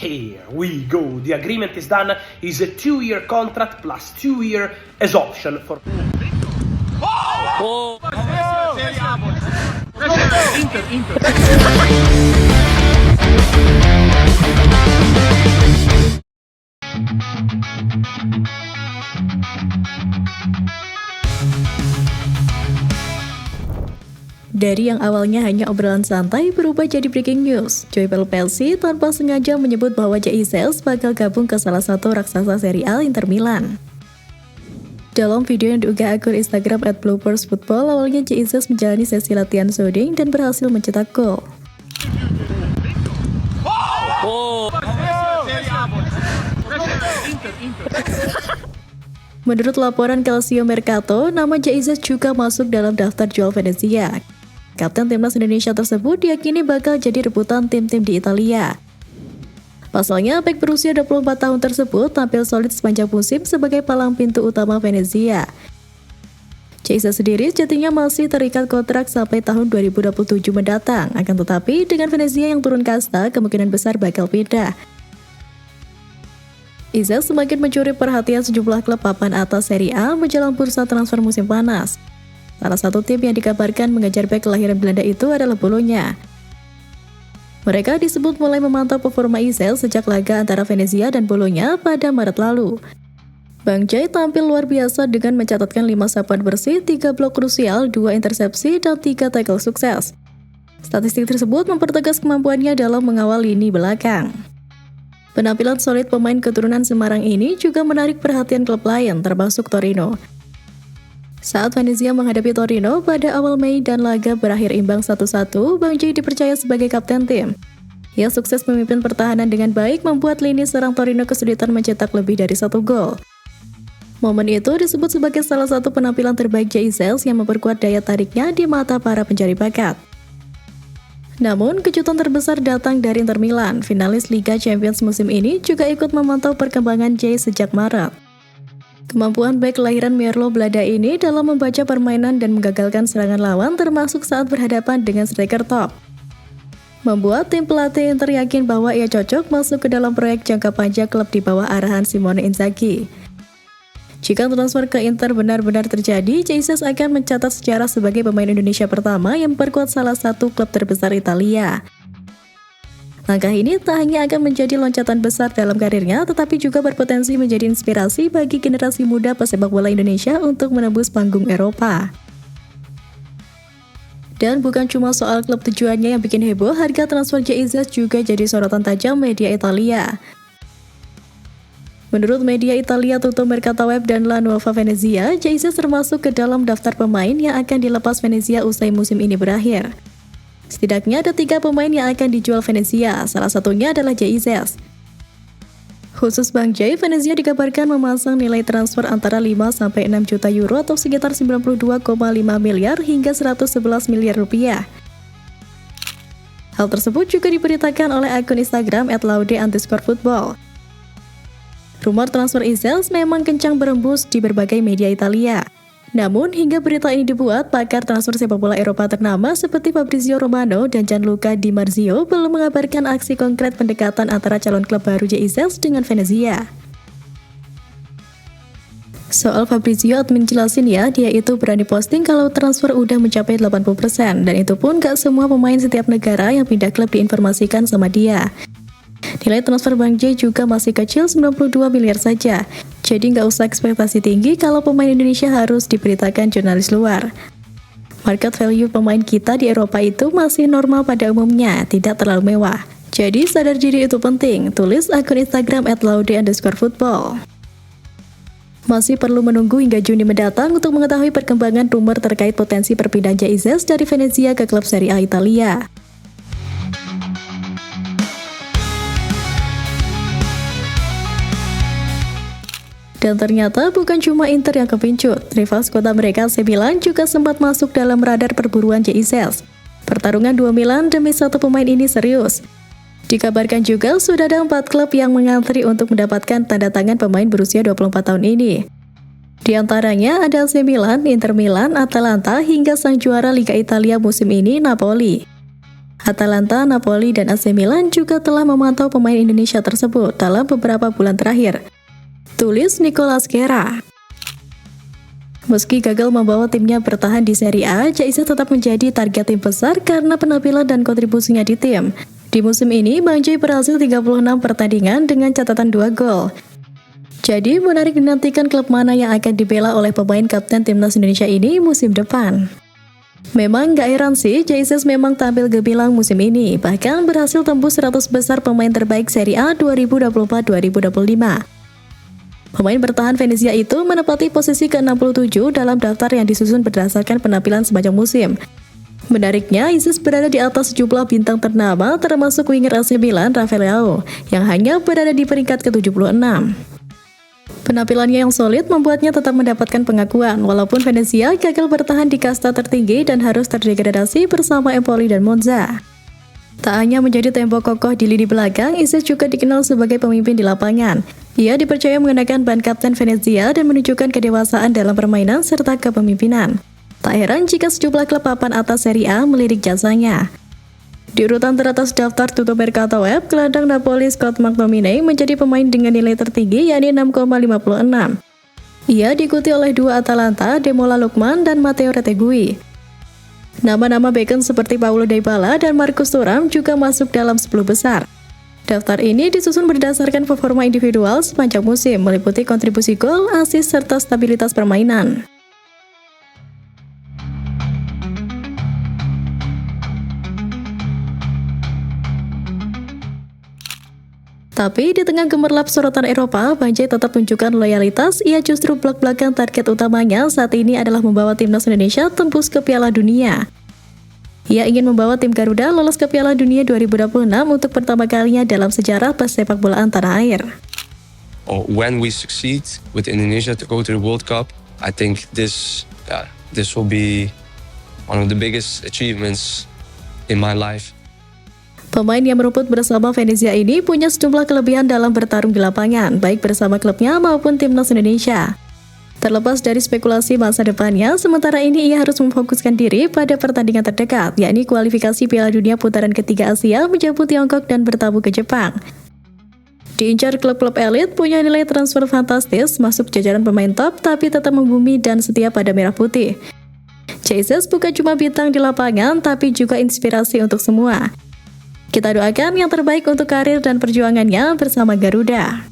Here we go. The agreement is done. Is a 2-year contract plus 2-year as option for. Dari yang awalnya hanya obrolan santai berubah jadi breaking news. Joypel Pelsi tanpa sengaja menyebut bahwa Jesus bakal gabung ke salah satu raksasa Serie A Inter Milan. Dalam video yang diunggah akun Instagram @bloopersfootball, awalnya Jesus menjalani sesi latihan shooting dan berhasil mencetak gol. Menurut laporan Calcio Mercato, nama Jesus juga masuk dalam daftar jual Venezia. Kapten timnas Indonesia tersebut diyakini bakal jadi rebutan tim-tim di Italia. Pasalnya, bek berusia 24 tahun tersebut tampil solid sepanjang musim sebagai palang pintu utama Venezia. Jesus sendiri sejatinya masih terikat kontrak sampai tahun 2027 mendatang, akan tetapi dengan Venezia yang turun kasta, kemungkinan besar bakal pindah. Jesus semakin mencuri perhatian sejumlah klub papan atas Serie A menjelang bursa transfer musim panas. Salah satu tim yang dikabarkan mengejar bek kelahiran Belanda itu adalah Bologna. Mereka disebut mulai memantau performa Isel sejak laga antara Venezia dan Bologna pada Maret lalu. Bang Jai tampil luar biasa dengan mencatatkan 5 sapuan bersih, 3 blok krusial, 2 intersepsi, dan 3 tackle sukses. Statistik tersebut mempertegas kemampuannya dalam mengawal lini belakang. Penampilan solid pemain keturunan Semarang ini juga menarik perhatian klub lain, termasuk Torino. Saat Venezia menghadapi Torino pada awal Mei dan laga berakhir imbang 1-1, Bang Jai dipercaya sebagai kapten tim. Ia sukses memimpin pertahanan dengan baik, membuat lini serang Torino kesulitan mencetak lebih dari 1 gol. Momen itu disebut sebagai salah satu penampilan terbaik Jesus yang memperkuat daya tariknya di mata para pencari bakat. Namun, kejutan terbesar datang dari Inter Milan. Finalis Liga Champions musim ini juga ikut memantau perkembangan Jai sejak Maret. Kemampuan bek kelahiran Merlo Belanda ini dalam membaca permainan dan menggagalkan serangan lawan termasuk saat berhadapan dengan striker top, membuat tim pelatih Inter yakin bahwa ia cocok masuk ke dalam proyek jangka panjang klub di bawah arahan Simone Inzaghi. Jika transfer ke Inter benar-benar terjadi, Jesus akan mencatat sejarah sebagai pemain Indonesia pertama yang memperkuat salah satu klub terbesar Italia. Langkah ini tak hanya akan menjadi loncatan besar dalam karirnya, tetapi juga berpotensi menjadi inspirasi bagi generasi muda pesepak bola Indonesia untuk menembus panggung Eropa. Dan bukan cuma soal klub tujuannya yang bikin heboh, harga transfer Jesus juga jadi sorotan tajam media Italia. Menurut media Italia Tutto Mercato Web dan La Nuova Venezia, Jesus termasuk ke dalam daftar pemain yang akan dilepas Venezia usai musim ini berakhir. Setidaknya ada 3 pemain yang akan dijual Venezia, salah satunya adalah Jesus. Khusus Bang Jai, Venezia dikabarkan memasang nilai transfer antara 5-6 juta euro atau sekitar 92,5 miliar hingga 111 miliar rupiah. Hal tersebut juga diberitakan oleh akun Instagram @laude_football. Rumor transfer Isels memang kencang berembus di berbagai media Italia. Namun, hingga berita ini dibuat, pakar transfer sepak bola Eropa ternama seperti Fabrizio Romano dan Gianluca Di Marzio belum mengabarkan aksi konkret pendekatan antara calon klub baru Jesus dengan Venezia. Soal Fabrizio, admin jelasin ya, dia itu berani posting kalau transfer udah mencapai 80%, dan itu pun gak semua pemain setiap negara yang pindah klub diinformasikan sama dia. Nilai transfer Bang Jai juga masih kecil, 92 miliar saja. Jadi nggak usah ekspektasi tinggi kalau pemain Indonesia harus diberitakan jurnalis luar. Market value pemain kita di Eropa itu masih normal pada umumnya, tidak terlalu mewah. Jadi sadar diri itu penting, tulis akun Instagram @laude_football. Masih perlu menunggu hingga Juni mendatang untuk mengetahui perkembangan rumor terkait potensi perpindahan Jesus dari Venezia ke klub Serie A Italia. Dan ternyata bukan cuma Inter yang kepincut, rival kota mereka AC Milan juga sempat masuk dalam radar perburuan Jesus. Pertarungan 2 Milan demi 1 pemain ini serius. Dikabarkan juga sudah ada 4 klub yang mengantri untuk mendapatkan tanda tangan pemain berusia 24 tahun ini. Di antaranya ada AC Milan, Inter Milan, Atalanta, hingga sang juara Liga Italia musim ini, Napoli. Atalanta, Napoli, dan AC Milan juga telah memantau pemain Indonesia tersebut dalam beberapa bulan terakhir. Tulis Nicolas Guerra. Meski gagal membawa timnya bertahan di Serie A, Jaiza tetap menjadi target tim besar karena penampilan dan kontribusinya di tim. Di musim ini, Bang Jai berhasil 36 pertandingan dengan catatan 2 gol. Jadi, menarik dinantikan klub mana yang akan dibela oleh pemain kapten timnas Indonesia ini musim depan. Memang gak heran sih, Jesus memang tampil gemilang musim ini, bahkan berhasil tembus 100 besar pemain terbaik Serie A 2024-2025. Pemain bertahan Venezia itu menempati posisi ke-67 dalam daftar yang disusun berdasarkan penampilan sepanjang musim. Menariknya, Isis berada di atas sejumlah bintang ternama termasuk winger AC Milan Rafael Leao yang hanya berada di peringkat ke-76. Penampilannya yang solid membuatnya tetap mendapatkan pengakuan, walaupun Venezia gagal bertahan di kasta tertinggi dan harus terdegradasi bersama Empoli dan Monza. Tak hanya menjadi tembok kokoh di lini belakang, Isis juga dikenal sebagai pemimpin di lapangan. Ia dipercaya mengenakan ban kapten Venezia dan menunjukkan kedewasaan dalam permainan serta kepemimpinan. Tak heran jika sejumlah klub papan atas Serie A melirik jasanya. Di urutan teratas daftar tutup Mercato Web, gelandang Napoli Scott McTominay menjadi pemain dengan nilai tertinggi yakni 6,56. Ia diikuti oleh dua Atalanta, Demola Lookman dan Matteo Retegui. Nama-nama Beckham seperti Paulo Dybala dan Marcus Thuram juga masuk dalam 10 besar. Daftar ini disusun berdasarkan performa individual sepanjang musim, meliputi kontribusi gol, assist, serta stabilitas permainan. Tapi di tengah gemerlap sorotan Eropa, Bang Jai tetap tunjukkan loyalitas. Ia justru belak-belakan target utamanya saat ini adalah membawa timnas Indonesia tembus ke Piala Dunia. Ia ingin membawa tim Garuda lolos ke Piala Dunia 2026 untuk pertama kalinya dalam sejarah persepak bolaan tanah air. When we succeed with Indonesia to go to the World Cup, I think this will be one of the biggest achievements in my life. Pemain yang merumput bersama Venezia ini punya sejumlah kelebihan dalam bertarung di lapangan, baik bersama klubnya maupun timnas Indonesia. Terlepas dari spekulasi masa depannya, sementara ini ia harus memfokuskan diri pada pertandingan terdekat, yakni kualifikasi Piala Dunia putaran ketiga Asia menjemput Tiongkok dan bertamu ke Jepang. Diincar klub-klub elit, punya nilai transfer fantastis, masuk jajaran pemain top, tapi tetap membumi dan setia pada merah putih. Jesus bukan cuma bintang di lapangan, tapi juga inspirasi untuk semua. Kita doakan yang terbaik untuk karir dan perjuangannya bersama Garuda.